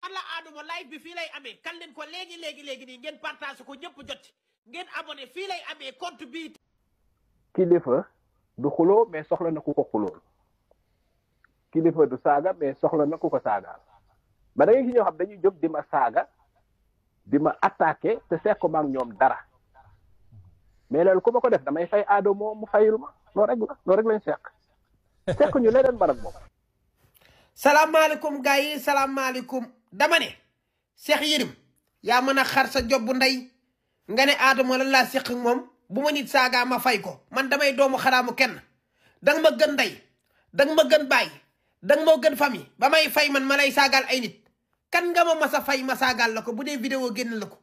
alla Adamo live bi fii lay amee kan leen ko léegi nii ngeen partage ko ñëpp jot ngeen abonné fii lay amee compte bi. kilifa du xuloo mais soxla na ku ko xulool kilifa du saaga mais soxla na ku ko saagaal ba da ngay ci ñoo xam dañuy jóg di ma saaga di ma attaqué te seq ma ak ñoom dara mais loolu ku ma ko def damay fay Adamo mu fayul ma loolu rek lañ seq ñu leneen man ak moom. salaamaaleykum gars yi salaamaaleykum dama ne Cheikh Yérim yaa mën a xar sa job bu ndey nga ne Adamo lan laa seq ak moom bu ma nit saagaa ma fay ko man damay doomu xaraamu kenn danga ma gën ndey danga ma gën baay danga ma gën famille ba may fay man ma lay saagaal ay nit kan nga ma mas a fay ma saagaal la ko bu dee vidéo génn la ko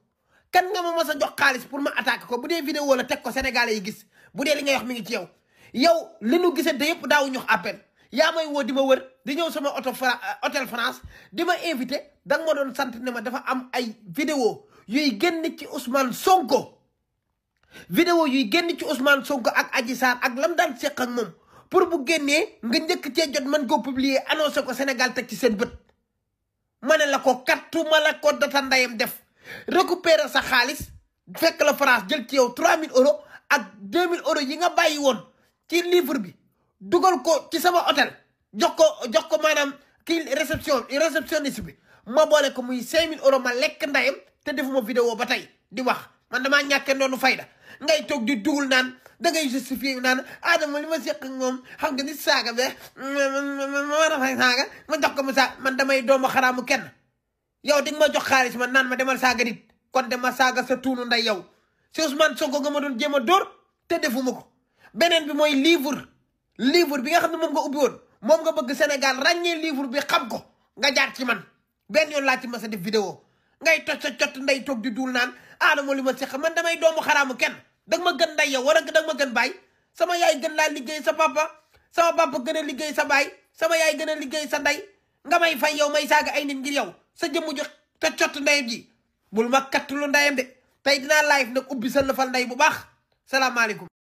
kan nga ma mas a jox xaalis pour ma attaqué ko bu dee vidéo la teg ko Sénégalais yi gis bu dee li ngay wax mi ngi ci yow li nu gisante yëpp daawu ñu wax appel yaa may woo di ma wër di ñëw sama hôtel France di ma invité danga ma doon sant ne ma dafa am ay vidéo yuy génn ci Ousmane Sonko vidéo yuy génn ci Ousmane Sonko ak Adji Sarr ak lam daan seq ak moom pour bu génnee nga njëkk cee jot mën koo publier annoncé ko Sénégal teg ci seen bët ma ne la ko kattuma la ko data ndayam def récupérer sa xaalis fekk la France jël ci yow 3000 euros ak 2000 euros yi nga bàyyi woon ci livre bi dugal ko ci sama hôtel jox ko maanaam kii réceptionniste bi ma boole ko muy 5000 euros ma lekk ndayam te defuma vidéo ba tey di wax man damaa ñàkkee noonu fayda ngay toog di dugul naan da ngay justifier naan Adamo li ma seq ak moom xam nga ni saaga be ma war a fay saaga ma jox ko mu saaga man damay doomu xaraamu kenn yow di nga ma jox xaalis man naan ma demal saaga nit kon dama saaga sa tuunu nday yow si Ousmane Sonko nga ma doon jéem a dóor te defuma ko beneen bi mooy livre bi nga xam ne moom nga ubbi woon moom nga bëgg Sénégal ràññee livre bi xam ko nga jaar ci man benn yoon laa ci mas a def vidéo ngay toj sa cot nday toog di duul naan Adamo li ma seq man damay doomu xaraamu kenn danga ma gën nday yow wala danga ma gën baay sama yaay gën laa liggéey sa papa sama papa gën a liggéey sa baay sama yaay gën a liggéey sa nday nga may fay yow may saaga ay nit ngir yow sa jëmmu jox te cot ndayam ji bul ma kattulu ndayam de tey dinaa live nag ubbi sa lëfal nday bu baax salaamaaleykum